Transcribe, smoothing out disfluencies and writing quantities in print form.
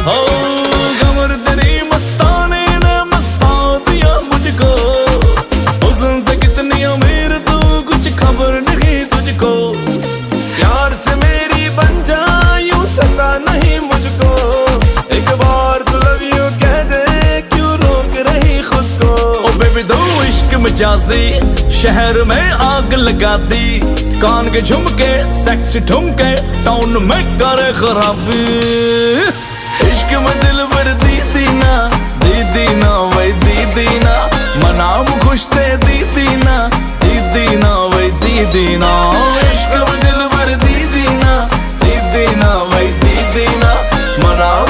हो कमर तेरी मस्ताने ने मस्ता दिया मुझको, हुस्न से कितनी अमीर तू कुछ खबर नहीं तुझको। प्यार से मेरी बन जा यूं सता नहीं मुझको, एक बार तू लव यू कह दे क्यों रोक रही खुद को। ओ बेबी दो इश्क मजाजी शहर में आग लगा दी, कान के झुमके सेक्स ठुमके टाउन में करे खराबी। इश्क में दिल भर दी ना वही